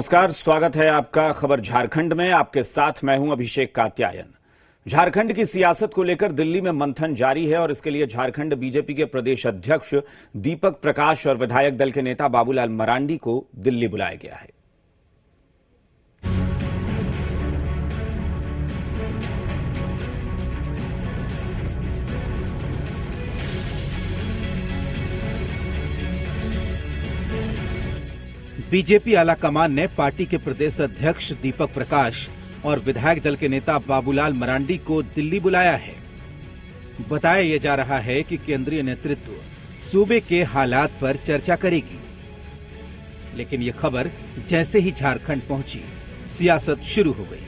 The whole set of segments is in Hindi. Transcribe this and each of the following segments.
नमस्कार, स्वागत है आपका खबर झारखंड में। आपके साथ मैं हूं अभिषेक कात्यायन। झारखंड की सियासत को लेकर दिल्ली में मंथन जारी है और इसके लिए झारखंड बीजेपी के प्रदेश अध्यक्ष दीपक प्रकाश और विधायक दल के नेता बाबूलाल मरांडी को दिल्ली बुलाया गया है। बीजेपी आलाकमान ने पार्टी के प्रदेश अध्यक्ष दीपक प्रकाश और विधायक दल के नेता बाबूलाल मरांडी को दिल्ली बुलाया है। बताया यह जा रहा है कि केंद्रीय नेतृत्व सूबे के हालात पर चर्चा करेगी, लेकिन ये खबर जैसे ही झारखंड पहुंची, सियासत शुरू हो गई।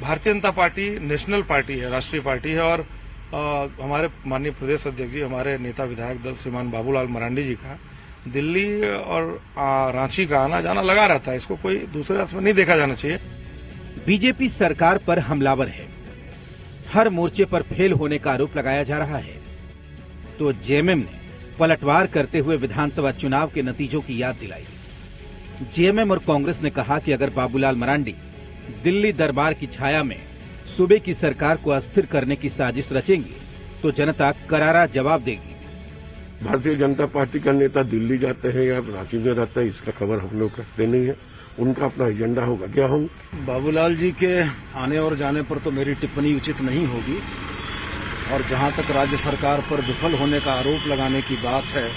Bharatiya Janata party national party है, राष्ट्रीय पार्टी है और हमारे माननीय प्रदेश अध्यक्ष जी, हमारे नेता विधायक दल श्रीमान बाबूलाल मरांडी जी का दिल्ली और रांची का आना जाना लगा रहता है। इसको कोई दूसरे अर्थ में नहीं देखा जाना चाहिए। बीजेपी सरकार पर हमलावर है, हर मोर्चे पर फेल होने का आरोप लगाया जा रहा है। तो जेएमएम ने पलटवार करते हुए विधानसभा चुनाव के नतीजों की याद दिलाई। जेएमएम और कांग्रेस ने कहा कि अगर बाबूलाल मरांडी दिल्ली दरबार की छाया में सूबे की सरकार को अस्थिर करने की साजिश रचेंगे तो जनता करारा जवाब देगी। भारतीय जनता पार्टी का नेता दिल्ली जाते हैं या रांची में रहता है, इसका खबर हम लोग रखते नहीं है। उनका अपना एजेंडा होगा। क्या हम बाबूलाल जी के आने और जाने पर तो मेरी टिप्पणी उचित नहीं होगी, और जहां तक राज्य सरकार पर विफल होने का आरोप लगाने की बात है,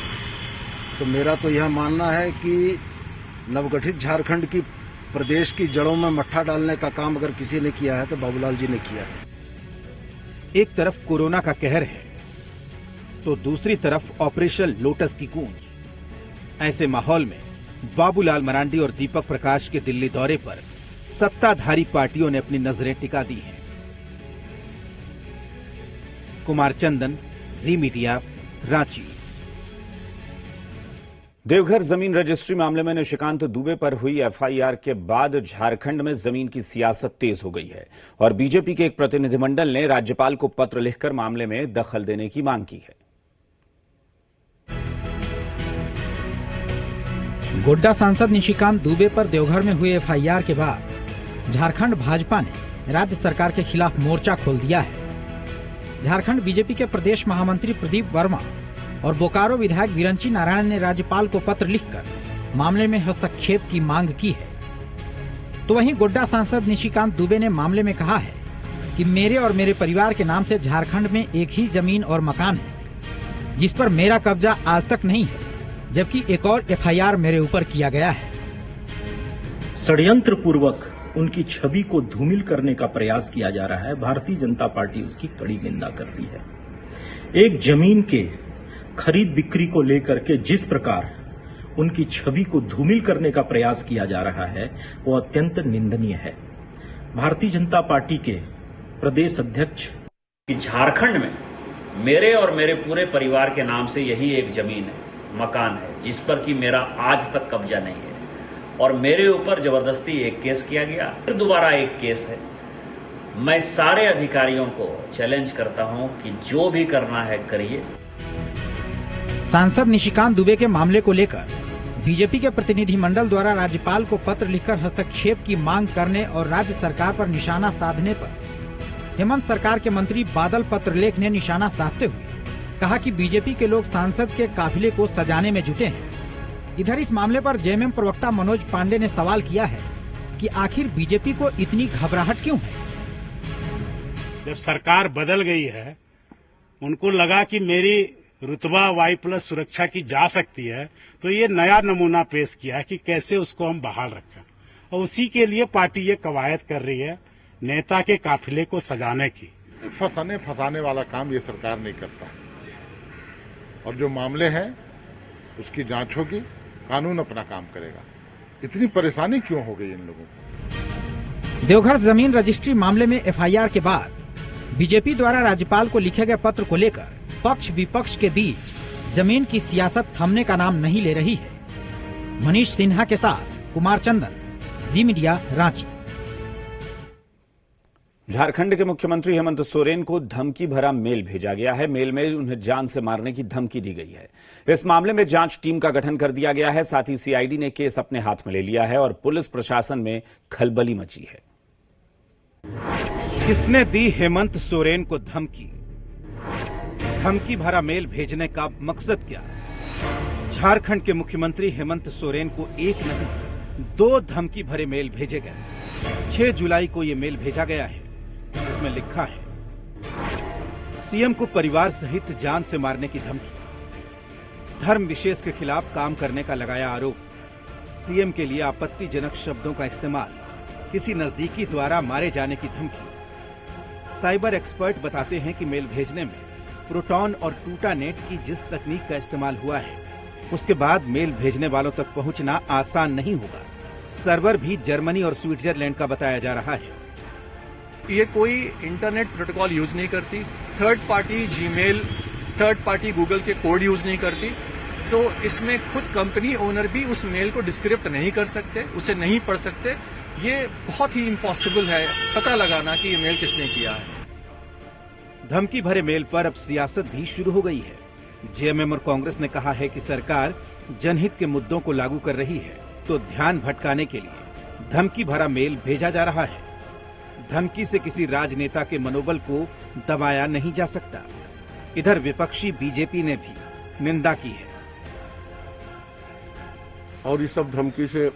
तो मेरा तो यह मानना है कि नवगठित झारखंड की प्रदेश की जड़ों में मट्ठा डालने का काम अगर किसी ने किया है तो बाबूलाल जी ने किया है। एक तरफ कोरोना का कहर है तो दूसरी तरफ ऑपरेशन लोटस की गूंज। ऐसे माहौल में बाबूलाल मरांडी और दीपक प्रकाश के दिल्ली दौरे पर सत्ताधारी पार्टियों ने अपनी नजरें टिका दी हैं। कुमार चंदन, जी मीडिया, रांची। देवघर जमीन रजिस्ट्री मामले में निशिकांत दुबे पर हुई एफआईआर के बाद झारखंड में जमीन की सियासत तेज हो गई है और बीजेपी के एक प्रतिनिधिमंडल ने राज्यपाल को पत्र लिखकर मामले में दखल देने की मांग की है। गोड्डा सांसद निशिकांत दुबे पर देवघर में हुए एफआईआर के बाद झारखंड भाजपा ने राज्य सरकार के खिलाफ मोर्चा खोल दिया है। झारखंड बीजेपी के प्रदेश महामंत्री प्रदीप वर्मा और बोकारो विधायक विरंची नारायण ने राज्यपाल को पत्र लिखकर मामले में हस्तक्षेप की मांग की है। तो वहीं गोड्डा सांसद निशिकांत दुबे ने मामले में कहा है कि मेरे और मेरे परिवार के नाम से झारखंड में एक ही जमीन और मकान है, जिस पर मेरा कब्जा आज तक नहीं है, जबकि एक और एफआईआर मेरे ऊपर किया गया है। षड्यंत्र पूर्वक उनकी छवि को धूमिल करने का प्रयास किया जा रहा है। भारतीय जनता पार्टी उसकी कड़ी निंदा करती है। एक जमीन के खरीद बिक्री को लेकर के जिस प्रकार उनकी छवि को धूमिल करने का प्रयास किया जा रहा है, वो अत्यंत निंदनीय है। भारतीय जनता पार्टी के प्रदेश अध्यक्ष झारखंड में मेरे और मेरे पूरे परिवार के नाम से यही एक जमीन है, मकान है, जिस पर कि मेरा आज तक कब्जा नहीं है और मेरे ऊपर जबरदस्ती एक केस किया गया, फिर दोबारा एक केस है। मैं सारे अधिकारियों को चैलेंज करता हूं कि जो भी करना है करिए। सांसद निशिकांत दुबे के मामले को लेकर बीजेपी के प्रतिनिधिमंडल द्वारा राज्यपाल को पत्र लिखकर हस्तक्षेप की मांग करने और राज्य सरकार पर निशाना साधने पर हेमंत सरकार के मंत्री बादल पत्रलेख ने निशाना साधते हुए कहा कि बीजेपी के लोग सांसद के काफिले को सजाने में जुटे हैं। इधर इस मामले पर जेएमएम प्रवक्ता मनोज पांडे ने सवाल किया है कि आखिर बीजेपी को इतनी घबराहट क्यों है। जब सरकार बदल गई है, उनको लगा कि मेरी रुतबा Y+ सुरक्षा की जा सकती है, तो ये नया नमूना पेश किया है कि कैसे उसको हम बहाल रखें, और उसी के लिए पार्टी ये कवायद कर रही है नेता के काफिले को सजाने की। फंसाने वाला काम ये सरकार नहीं करता, और जो मामले हैं उसकी जांच होगी, कानून अपना काम करेगा। इतनी परेशानी क्यों हो गई इन लोगों को। देवघर जमीन रजिस्ट्री मामले में एफआईआर के बाद बीजेपी द्वारा राज्यपाल को लिखे गए पत्र को लेकर पक्ष विपक्ष के बीच जमीन की सियासत थमने का नाम नहीं ले रही है। मनीष सिन्हा के साथ कुमार चंदन, जी मीडिया, रांची। झारखंड के मुख्यमंत्री हेमंत सोरेन को धमकी भरा मेल भेजा गया है। मेल में उन्हें जान से मारने की धमकी दी गई है। इस मामले में जांच टीम का गठन कर दिया गया है। साथ ही सीआईडी ने केस अपने हाथ में ले लिया है और पुलिस प्रशासन में खलबली मची है। किसने दी हेमंत सोरेन को धमकी? धमकी भरा मेल भेजने का मकसद क्या? झारखंड के मुख्यमंत्री हेमंत सोरेन को एक नहीं 2 धमकी भरे मेल भेजे गए। 6 जुलाई को यह मेल भेजा गया है जिसमें लिखा है, सीएम को परिवार सहित जान से मारने की धमकी। धर्म विशेष के खिलाफ काम करने का लगाया आरोप। सीएम के लिए आपत्तिजनक शब्दों का इस्तेमाल, किसी नजदीकी द्वारा मारे जाने की धमकी। साइबर एक्सपर्ट बताते हैं कि मेल भेजने में प्रोटॉन और टूटा नेट की जिस तकनीक का इस्तेमाल हुआ है, उसके बाद मेल भेजने वालों तक पहुंचना आसान नहीं होगा। सर्वर भी जर्मनी और स्विट्जरलैंड का बताया जा रहा है। ये कोई इंटरनेट प्रोटोकॉल यूज नहीं करती, third party Gmail, third party Google के कोड यूज नहीं करती। सो इसमें खुद कंपनी ओनर भी उस मेल को डिस्क्रिप्ट नहीं कर सकते, उसे नहीं पढ़ सकते। ये बहुत ही इम्पॉसिबल है पता लगाना कि ये मेल किसने किया है। धमकी भरे मेल पर अब सियासत भी शुरू हो गई है। जेएमएम और कांग्रेस ने कहा है कि सरकार जनहित के मुद्दों को लागू कर रही है, तो ध्यान भटकाने के लिए धमकी भरा मेल भेजा जा रहा है। धमकी से किसी राजनेता के मनोबल को दबाया नहीं जा सकता। इधर विपक्षी बीजेपी ने भी निंदा की है। और इस सब धमकी से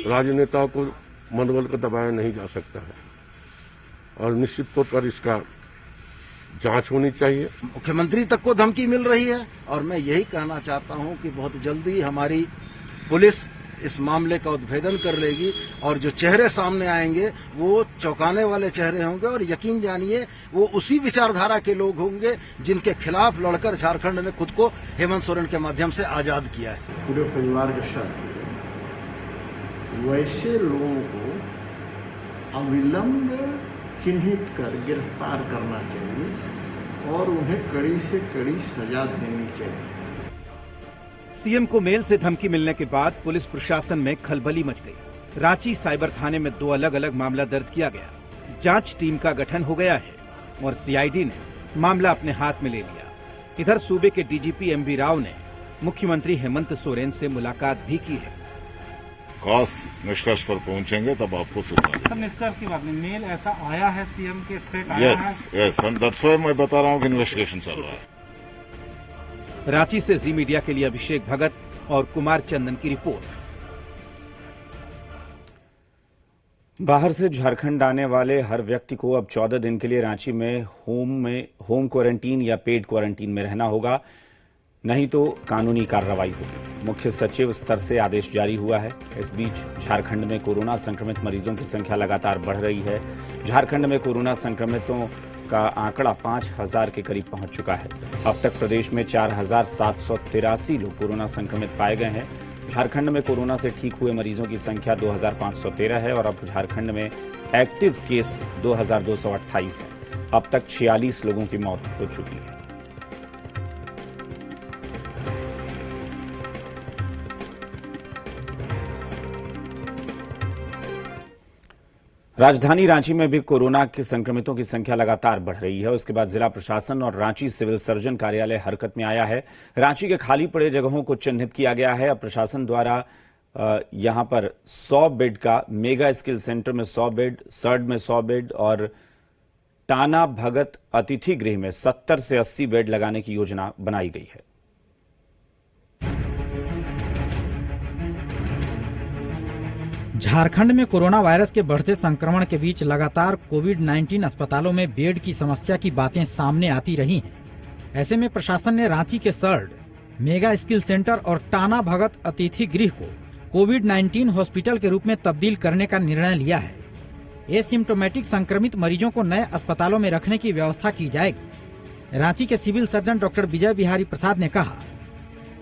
राजनेताओं को मनोबल को दबाया नहीं जा सकता है और निश्चित तौर पर इसका जांच होनी चाहिए। मुख्यमंत्री तक को धमकी मिल रही है और मैं यही कहना चाहता हूं कि बहुत जल्दी हमारी पुलिस इस मामले का उद्भेदन कर लेगी और जो चेहरे सामने आएंगे वो चौंकाने वाले चेहरे होंगे और यकीन जानिए वो उसी विचारधारा के लोग होंगे जिनके खिलाफ लड़कर झारखंड ने खुद को हेमंत सोरेन के माध्यम से आजाद किया है। पूरे परिवार के साथ वैसे लोगों को अविलंब चिन्हित कर गिरफ्तार करना चाहिए और उन्हें कड़ी से कड़ी सजा देनी चाहिए। सीएम को मेल से धमकी मिलने के बाद पुलिस प्रशासन में खलबली मच गई। रांची साइबर थाने में 2 अलग-अलग मामला दर्ज किया गया। जांच टीम का गठन हो गया है और सीआईडी ने मामला अपने हाथ में ले लिया। इधर सूबे के डीजीपी एमवी राव ने मुख्यमंत्री हेमंत सोरेन से मुलाकात भी की है। खास निष्कर्ष पर पहुंचेंगे तब आपको सूचना। निष्कर्ष की बात नहीं, मेल ऐसा आया है सीएम के थ्रेट आया है। यस दैट्स व्हाई मैं बता रहा हूं कि इन्वेस्टिगेशन चल रहा है। रांची से जी मीडिया के लिए अभिषेक भगत और कुमार चंदन की रिपोर्ट। बाहर से झारखंड आने वाले हर व्यक्ति को अब 14 दिन के लिए रांची में होम क्वारंटीन या पेड क्वारंटीन में रहना होगा, नहीं तो कानूनी कार्रवाई होगी। मुख्य सचिव स्तर से आदेश जारी हुआ है। इस बीच झारखंड में कोरोना संक्रमित मरीजों की संख्या लगातार बढ़ रही है। झारखंड में कोरोना संक्रमितों का आंकड़ा 5000 के करीब पहुंच चुका है। अब तक प्रदेश में 4783 लोग कोरोना संक्रमित पाए गए हैं। झारखंड में कोरोना से ठीक हुए मरीजों की संख्या 2513 है और अब झारखंड में एक्टिव केस 2228 है। अब तक 46 लोगों की मौत हो चुकी है। राजधानी रांची में भी कोरोना के संक्रमितों की संख्या लगातार बढ़ रही है। उसके बाद जिला प्रशासन और रांची सिविल सर्जन कार्यालय हरकत में आया है। रांची के खाली पड़े जगहों को चिन्हित किया गया है। अब प्रशासन द्वारा यहां पर 100 बेड का मेगा स्किल सेंटर में 100 बेड, सर्ड में 100 बेड और टाना भगत अतिथि गृह में 70 से 80 बेड लगाने की योजना बनाई गई है। झारखंड में कोरोना वायरस के बढ़ते संक्रमण के बीच लगातार कोविड-19 अस्पतालों में बेड की समस्या की बातें सामने आती रही हैं। ऐसे में प्रशासन ने रांची के सर्ड, मेगा स्किल सेंटर और टाना भगत अतिथि गृह को कोविड-19 हॉस्पिटल के रूप में तब्दील करने का निर्णय लिया है। एसिम्प्टोमेटिक संक्रमित मरीजों को नए अस्पतालों में रखने की व्यवस्था की जाएगी। रांची के सिविल सर्जन डॉक्टर विजय बिहारी प्रसाद ने कहा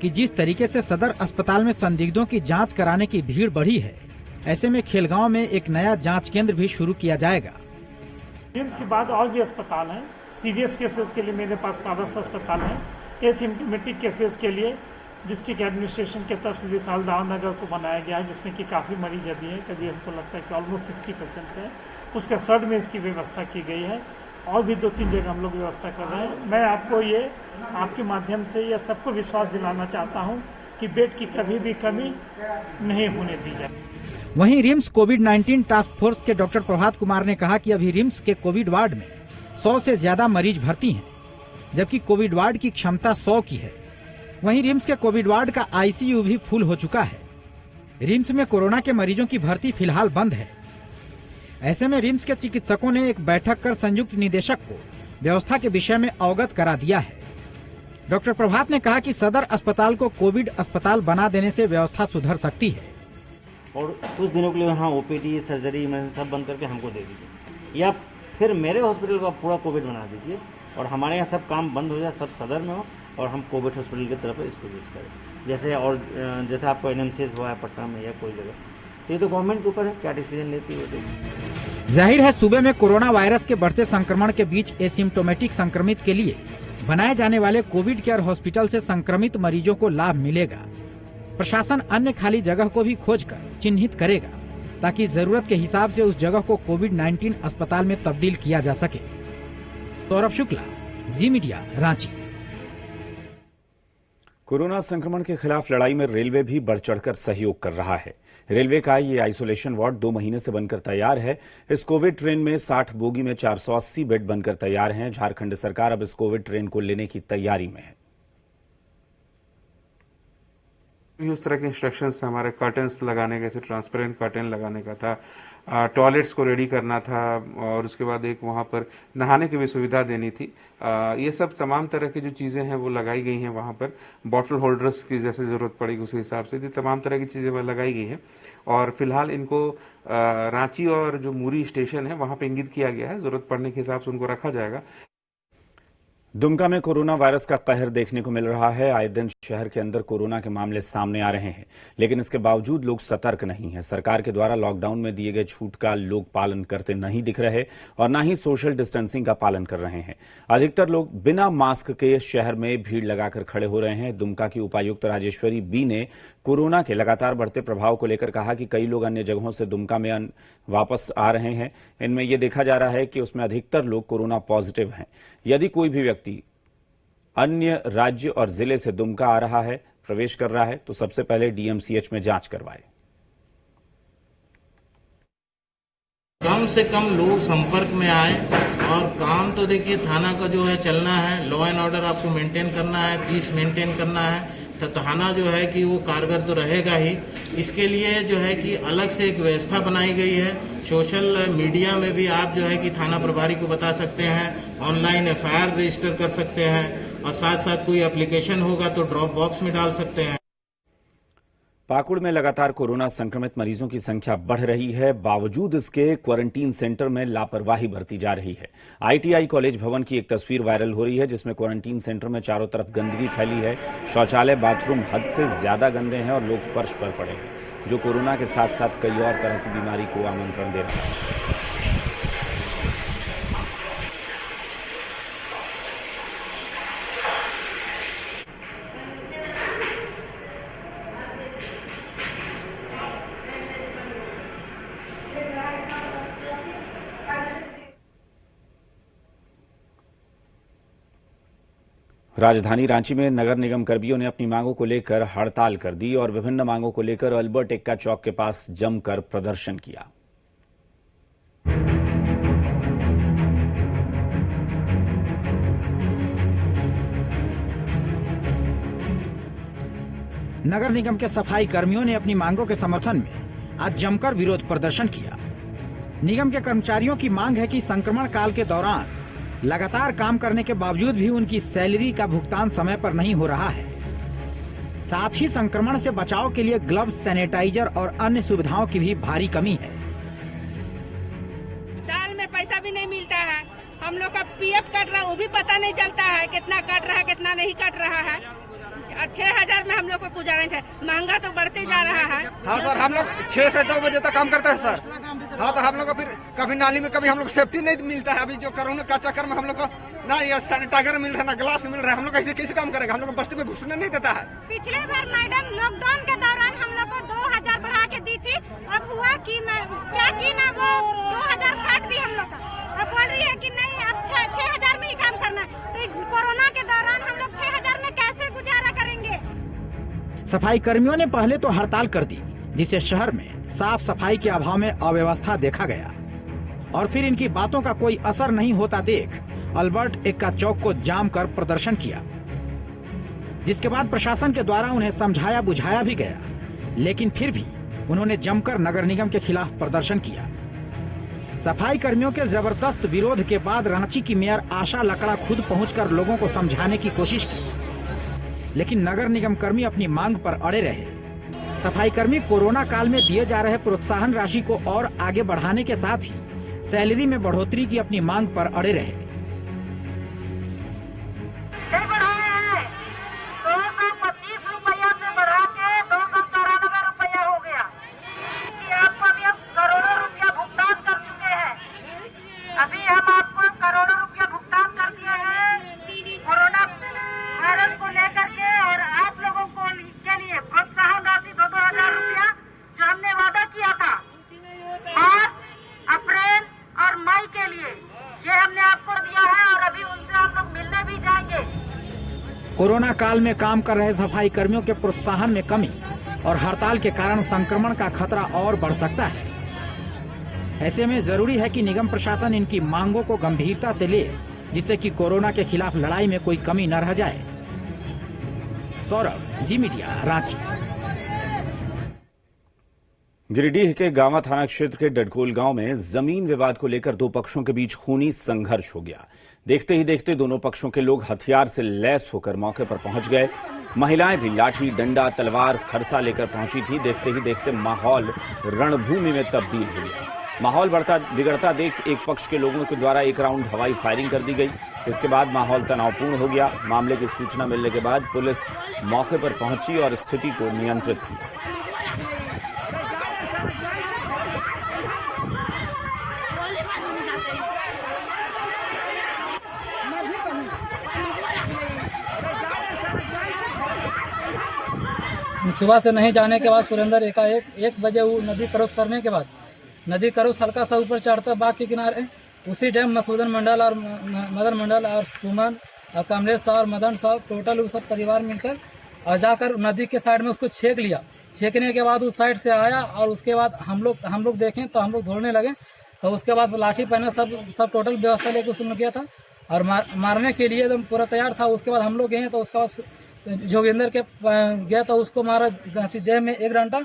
कि जिस तरीके से सदर अस्पताल में संदिग्धों की जांच कराने की भीड़ बढ़ी है, ऐसे में खेलगांव में एक नया जांच केंद्र भी शुरू किया जाएगा। एम्स के बाद और भी अस्पताल हैं। सीरियस केसेस के लिए मेरे पास 12 अस्पताल हैं। एसिम्प्टोमेटिक केसेस के लिए डिस्ट्रिक्ट एडमिनिस्ट्रेशन की तरफ से सालदाव नगर को बनाया गया है, जिसमें कि काफ़ी मरीज अभी है, कभी हमको लगता है कि ऑलमोस्ट 60% है। उसका सर्ड में इसकी व्यवस्था की गई है और भी 2-3 जगह हम लोग व्यवस्था कर रहे हैं। मैं आपको ये आपके माध्यम से यह सबको विश्वास दिलाना चाहता हूँ कि बेड की कभी भी कमी नहीं होने दी जाए। वहीं रिम्स कोविड-19 टास्क फोर्स के डॉक्टर प्रभात कुमार ने कहा कि अभी रिम्स के कोविड वार्ड में 100 से ज्यादा मरीज भर्ती हैं, जबकि कोविड वार्ड की क्षमता 100 की है। वहीं रिम्स के कोविड वार्ड का आईसीयू भी फुल हो चुका है। रिम्स में कोरोना के मरीजों की भर्ती फिलहाल बंद है। ऐसे में रिम्स के चिकित्सकों ने एक बैठक कर संयुक्त निदेशक को व्यवस्था के विषय में अवगत करा दिया है। डॉक्टर प्रभात ने कहा कि सदर अस्पताल को कोविड अस्पताल बना देने से व्यवस्था सुधर सकती है और कुछ दिनों के लिए यहाँ ओपीडी, सर्जरी, इमरजेंसी सब बंद करके हमको दे दीजिए, या फिर मेरे हॉस्पिटल का पूरा कोविड बना दीजिए और हमारे यहाँ सब काम बंद हो जाए, सब सदर में हो और हम कोविड हॉस्पिटल की तरफ इसको यूज़ करें। जैसे आपको एनएमसीएच हुआ है पटना में या कोई जगह, तो ये तो गवर्नमेंट के ऊपर है, क्या डिसीजन लेती है। जाहिर है सूबे में कोरोना वायरस के बढ़ते संक्रमण के बीच एसिम्टोमेटिक संक्रमित के लिए बनाए जाने वाले कोविड केयर हॉस्पिटल से संक्रमित मरीजों को लाभ मिलेगा। प्रशासन अन्य खाली जगह को भी खोजकर चिन्हित करेगा ताकि जरूरत के हिसाब से उस जगह को कोविड-19 अस्पताल में तब्दील किया जा सके। सौरभ शुक्ला, जी मीडिया, रांची। कोरोना संक्रमण के खिलाफ लड़ाई में रेलवे भी बढ़ चढ़कर सहयोग कर रहा है। रेलवे का ये आइसोलेशन वार्ड 2 महीने से बनकर तैयार है। इस कोविड ट्रेन में 60 बोगी में 480 बेड बनकर तैयार हैं। झारखंड सरकार अब इस कोविड ट्रेन को लेने की तैयारी में है। उस तरह के इंस्ट्रक्शंस हमारे कर्टन्स लगाने के थे, ट्रांसपेरेंट कर्टन लगाने का था, टॉयलेट्स को रेडी करना था और उसके बाद एक वहाँ पर नहाने की भी सुविधा देनी थी। ये सब तमाम तरह की जो चीज़ें हैं वो लगाई गई हैं वहाँ पर। बॉटल होल्डर्स की जैसे ज़रूरत पड़ेगी उस हिसाब से तमाम तरह की चीज़ें लगाई गई हैं और फिलहाल इनको रांची और जो मुरी स्टेशन है वहाँ पर इंगित किया गया है, ज़रूरत पड़ने के हिसाब से उनको रखा जाएगा। दुमका में कोरोना वायरस का कहर देखने को मिल रहा है। आए दिन शहर के अंदर कोरोना के मामले सामने आ रहे हैं, लेकिन इसके बावजूद लोग सतर्क नहीं हैं। सरकार के द्वारा लॉकडाउन में दिए गए छूट का लोग पालन करते नहीं दिख रहे और न ही सोशल डिस्टेंसिंग का पालन कर रहे हैं। अधिकतर लोग बिना मास्क के शहर में भीड़ लगाकर खड़े हो रहे हैं। दुमका की उपायुक्त राजेश्वरी बी ने कोरोना के लगातार बढ़ते प्रभाव को लेकर कहा कि कई लोग अन्य जगहों से दुमका में वापस आ रहे हैं। इनमें यह देखा जा रहा है कि उसमें अधिकतर लोग कोरोना पॉजिटिव हैं। यदि कोई भी व्यक्ति अन्य राज्य और जिले से दुमका आ रहा है, प्रवेश कर रहा है, तो सबसे पहले डीएमसीएच में जांच करवाए। कम से कम लोग संपर्क में आए और काम तो देखिए थाना का जो है चलना है, लॉ एंड ऑर्डर आपको मेंटेन करना है, पीस मेंटेन करना है, तो थाना जो है कि वो कारगर तो रहेगा ही। इसके लिए जो है कि अलग से एक व्यवस्था बनाई गई है। सोशल मीडिया में भी आप जो है कि थाना प्रभारी को बता सकते हैं, ऑनलाइन एफआईआर रजिस्टर कर सकते हैं और साथ साथ कोई एप्लीकेशन होगा तो ड्रॉप बॉक्स में डाल सकते हैं। पाकुड़ में लगातार कोरोना संक्रमित मरीजों की संख्या बढ़ रही है। बावजूद इसके क्वारंटीन सेंटर में लापरवाही बरती जा रही है। आईटीआई कॉलेज भवन की एक तस्वीर वायरल हो रही है, जिसमें क्वारंटीन सेंटर में चारों तरफ गंदगी फैली है। शौचालय, बाथरूम हद से ज्यादा गंदे हैं और लोग फर्श पर पड़े हैं, जो कोरोना के साथ साथ कई और तरह की बीमारी को आमंत्रण दे रहा है। राजधानी रांची में नगर निगम कर्मियों ने अपनी मांगों को लेकर हड़ताल कर दी और विभिन्न मांगों को लेकर अल्बर्ट एक्का चौक के पास जमकर प्रदर्शन किया। नगर निगम के सफाई कर्मियों ने अपनी मांगों के समर्थन में आज जमकर विरोध प्रदर्शन किया। निगम के कर्मचारियों की मांग है कि संक्रमण काल के दौरान लगातार काम करने के बावजूद भी उनकी सैलरी का भुगतान समय पर नहीं हो रहा है। साथ ही संक्रमण से बचाव के लिए ग्लव्स, सैनिटाइजर और अन्य सुविधाओं की भी भारी कमी है। साल में पैसा भी नहीं मिलता है, हम लोग का पीएफ कट रहा है, वो भी पता नहीं चलता है कितना कट रहा है कितना नहीं कट रहा है। 6,000 में हम लोग को गुजारा है, महंगा तो बढ़ते जा रहा है। हाँ सर, हम लोग 6 से 2 बजे तक काम करते हैं सर। हाँ, तो हम लोग को फिर कभी नाली में कभी हम लोग सेफ्टी नहीं मिलता है। अभी जो कोरोना का चक्कर में हम लोग को ना ये सैनिटाइजर मिल रहा है, ना ग्लास मिल रहा है। हम लोग ऐसे कैसे काम करेगा? हम लोग को बस्ती में घुसने नहीं देता है। पिछले बार मैडम लॉकडाउन के दौरान हम लोग को 2000 बढ़ा के दी थी। अब हुआ कि क्या की ना वो 2000 काट दी हम लोग का। अब बोल रही है कि नहीं, अब 6000 में ही काम करना है। तो कोरोना के दौरान हम लोग 6000 में कैसे गुजारा करेंगे? सफाई कर्मियों ने पहले तो हड़ताल कर दी, जिसे शहर में साफ सफाई के अभाव में अव्यवस्था देखा गया, और फिर इनकी बातों का कोई असर नहीं होता देख अल्बर्ट एक्का चौक को जाम कर प्रदर्शन किया, जिसके बाद प्रशासन के द्वारा उन्हें समझाया बुझाया भी गया, लेकिन फिर भी उन्होंने जमकर नगर निगम के खिलाफ प्रदर्शन किया। सफाई कर्मियों के जबरदस्त विरोध के बाद रांची की मेयर आशा लकड़ा खुद पहुंचकर लोगों को समझाने की कोशिश की, लेकिन नगर निगम कर्मी अपनी मांग पर अड़े रहे। सफाई कर्मी कोरोना काल में दिए जा रहे प्रोत्साहन राशि को और आगे बढ़ाने के साथ ही सैलरी में बढ़ोतरी की अपनी मांग पर अड़े रहे। कोरोना काल में काम कर रहे सफाई कर्मियों के प्रोत्साहन में कमी और हड़ताल के कारण संक्रमण का खतरा और बढ़ सकता है। ऐसे में जरूरी है कि निगम प्रशासन इनकी मांगों को गंभीरता से ले, जिससे कि कोरोना के खिलाफ लड़ाई में कोई कमी न रह जाए। सौरभ, जी मीडिया, रांची। गिरिडीह के गांवा थाना क्षेत्र के डडकोल गांव में जमीन विवाद को लेकर दो पक्षों के बीच खूनी संघर्ष हो गया। देखते ही देखते दोनों पक्षों के लोग हथियार से लैस होकर मौके पर पहुंच गए। महिलाएं भी लाठी, डंडा, तलवार, फरसा लेकर पहुंची थी। देखते ही देखते माहौल रणभूमि में तब्दील हो गया। माहौल बिगड़ता देख एक पक्ष के लोगों के द्वारा एक राउंड हवाई फायरिंग कर दी गई। इसके बाद माहौल तनावपूर्ण हो गया। मामले की सूचना मिलने के बाद पुलिस मौके पर पहुंची और स्थिति को नियंत्रित किया। सुबह से नहीं जाने के बाद सुरेंद्र एकाएक 1 बजे वो नदी क्रॉस करने के बाद नदी क्रॉस हल्का सा ऊपर चढ़ता बाग के किनारे, उसी टाइम मसूदन मंडल और मदन मंडल और सुमन और कमलेश साहब और मदन साहब टोटल वो सब परिवार मिलकर और जाकर नदी के साइड में उसको छेक लिया। छेकने के बाद उस साइड से आया और उसके बाद हम लोग देखें तो हम लोग दौड़ने लगे। तो उसके बाद लाठी पहने सब टोटल व्यवस्था लेकर उसने किया था और मारने के लिए एकदम पूरा तैयार था। उसके बाद हम लोग गए तो उसके बाद जोगिंदर के गया तो उसको मारा देह में 1 डंडा।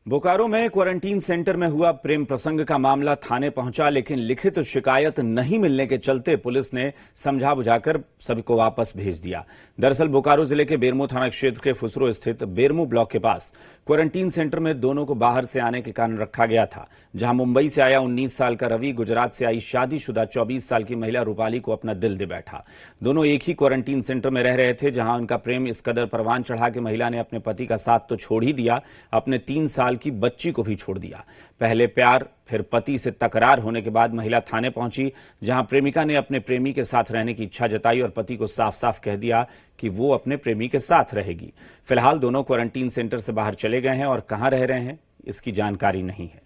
बोकारो में क्वारंटीन सेंटर में हुआ प्रेम प्रसंग का मामला थाने पहुंचा, लेकिन लिखित शिकायत नहीं मिलने के चलते पुलिस ने समझा बुझाकर सभी को वापस भेज दिया। दरअसल बोकारो जिले के बेरमो थाना क्षेत्र के फुसरो स्थित बेरमो ब्लॉक के पास क्वारंटीन सेंटर में दोनों को बाहर से आने के कारण रखा गया था, जहां मुंबई से आया 19 साल का रवि गुजरात से आई शादीशुदा 24 साल की महिला रूपाली को अपना दिल दे बैठा। दोनों एक ही क्वारंटीन सेंटर में रह रहे थे, जहां उनका प्रेम इस कदर परवान चढ़ा कि महिला ने अपने पति का साथ तो छोड़ ही दिया, अपने 3 साल की बच्ची को भी छोड़ दिया। पहले प्यार फिर पति से तकरार होने के बाद महिला थाने पहुंची, जहां प्रेमिका ने अपने प्रेमी के साथ रहने की इच्छा जताई और पति को साफ साफ कह दिया कि वो अपने प्रेमी के साथ रहेगी। फिलहाल दोनों क्वारंटीन सेंटर से बाहर चले गए हैं और कहां रह रहे हैं इसकी जानकारी नहीं है।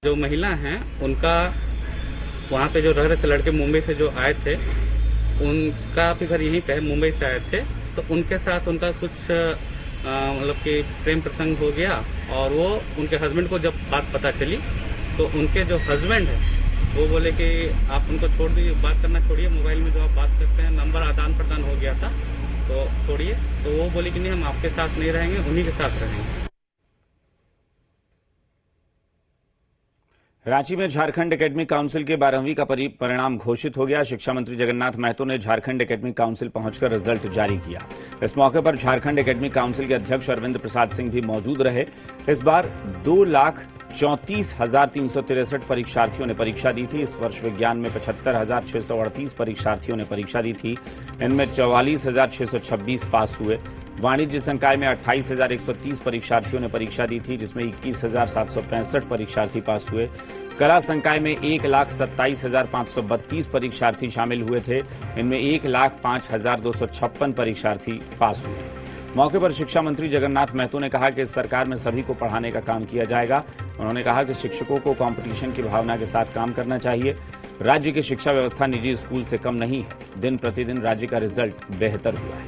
जो महिला हैं उनका वहाँ पे जो रह रहे थे लड़के मुंबई से जो आए थे, उनका भी घर यहीं पे है, मुंबई से आए थे। तो उनके साथ उनका कुछ मतलब कि प्रेम प्रसंग हो गया और वो उनके हस्बैंड को जब बात पता चली तो उनके जो हस्बैंड है वो बोले कि आप उनको छोड़ दीजिए, बात करना छोड़िए, मोबाइल में जो आप बात करते हैं नंबर आदान प्रदान हो गया था तो छोड़िए। तो वो बोले कि नहीं, हम आपके साथ नहीं रहेंगे, उन्हीं के साथ रहेंगे। रांची में झारखंड एकेडमिक काउंसिल के 12वीं का परिणाम घोषित हो गया। शिक्षा मंत्री जगन्नाथ महतो ने झारखंड एकेडमिक काउंसिल पहुंचकर रिजल्ट जारी किया। इस मौके पर झारखंड एकेडमिक काउंसिल के अध्यक्ष अरविंद प्रसाद सिंह भी मौजूद रहे। इस बार 2,34,363 परीक्षार्थियों ने परीक्षा दी थी। इस वर्ष विज्ञान में 75,638 परीक्षार्थियों ने परीक्षा दी थी। इनमें 44,626 पास हुए। वाणिज्य संकाय में 28,130 परीक्षार्थियों ने परीक्षा दी थी, जिसमें 21,765 परीक्षार्थी पास हुए। कला संकाय में 1,27,532 परीक्षार्थी शामिल हुए थे। इनमें 1,05,256 परीक्षार्थी पास हुए। मौके पर शिक्षा मंत्री जगन्नाथ महतो ने कहा कि इस सरकार में सभी को पढ़ाने का काम किया जाएगा। उन्होंने कहा कि शिक्षकों को कंपटीशन की भावना के साथ काम करना चाहिए। राज्य की शिक्षा व्यवस्था निजी स्कूल से कम नहीं है। दिन प्रतिदिन राज्य का रिजल्ट बेहतर हुआ है।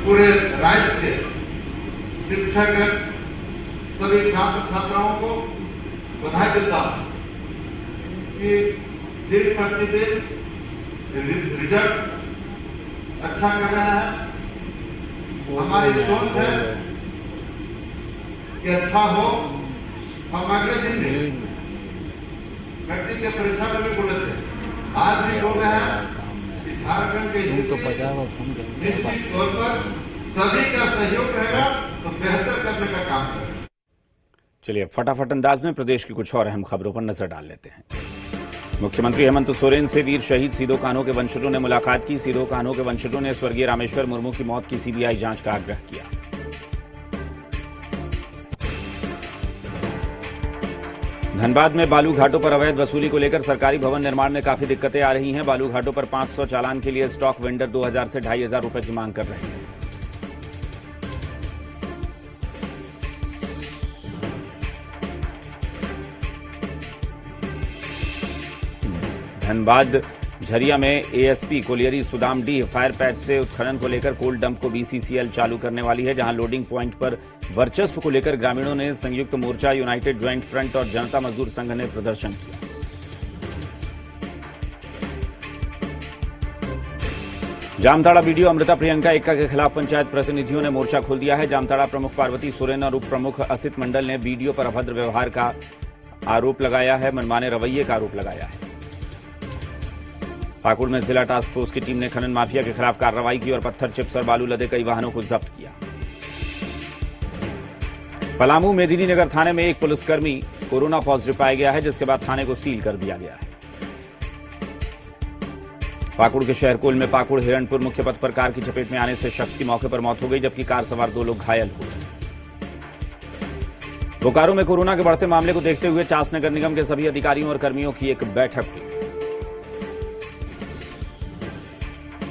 पूरे राज्य के शिक्षक सभी छात्र छात्राओं को बधाई देता हूं कि दिन प्रतिदिन रिजल्ट अच्छा कर रहा है। हमारी सोच है कि अच्छा हो। हम अगले दिन भी मैट्रिक के परीक्षा में भी बोले थे, आज भी बोल रहे हैं कि झारखंड के निश्चित तौर पर सभी का सहयोग रहेगा तो बेहतर करने का काम करेगा। चलिए फटाफट अंदाज में प्रदेश की कुछ और अहम खबरों पर नजर डाल लेते हैं। मुख्यमंत्री हेमंत सोरेन से वीर शहीद सिदो कान्हो के वंशजों ने मुलाकात की। सिदो कान्हो के वंशजों ने स्वर्गीय रामेश्वर मुर्मू की मौत की सीबीआई जांच का आग्रह किया। धनबाद में बालू घाटों पर अवैध वसूली को लेकर सरकारी भवन निर्माण में काफी दिक्कतें आ रही हैं। बालू घाटों पर 500 चालान के लिए स्टॉक वेंडर 2,000 से 2,500 रुपए की मांग कर रहे हैं। धनबाद झरिया में ASP colliery Sudam D fire patch से उत्खनन को लेकर कोल डंप को बीसीसीएल चालू करने वाली है, जहां लोडिंग पॉइंट पर वर्चस्व को लेकर ग्रामीणों ने संयुक्त मोर्चा, यूनाइटेड ज्वाइंट फ्रंट और जनता मजदूर संघ ने प्रदर्शन किया। जामताड़ा वीडियो अमृता प्रियंका एक्का के खिलाफ पंचायत प्रतिनिधियों ने मोर्चा खोल दिया है। जामताड़ा प्रमुख पार्वती सोरेन और उप प्रमुख असित मंडल ने वीडियो पर अभद्र व्यवहार का आरोप लगाया है, मनमाने रवैये का आरोप लगाया है। पाकुड़ में जिला टास्क फोर्स की टीम ने खनन माफिया के खिलाफ कार्रवाई की और पत्थर, चिप्स और बालू लदे कई वाहनों को जब्त किया। पलामू मेदिनीनगर थाने में एक पुलिसकर्मी कोरोना पॉजिटिव पाया गया है, जिसके बाद थाने को सील कर दिया गया है। पाकुड़ के शहरकोल में पाकुड़ हिरणपुर मुख्य पथ पर कार की चपेट में आने से शख्स की मौके पर मौत हो गई, जबकि कार सवार 2 लोग घायल हो गए। बोकारो में कोरोना के बढ़ते मामले को देखते हुए चास नगर निगम के सभी अधिकारियों और कर्मियों की एक बैठक हुई।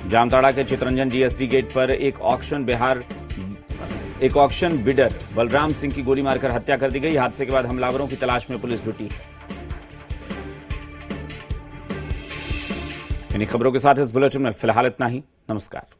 जामताड़ा के चितरंजन जीएसटी गेट पर एक ऑक्शन बिडर बलराम सिंह की गोली मारकर हत्या कर दी गई। हादसे के बाद हमलावरों की तलाश में पुलिस जुटी है। इन्हीं खबरों के साथ इस बुलेटिन में फिलहाल इतना ही। नमस्कार।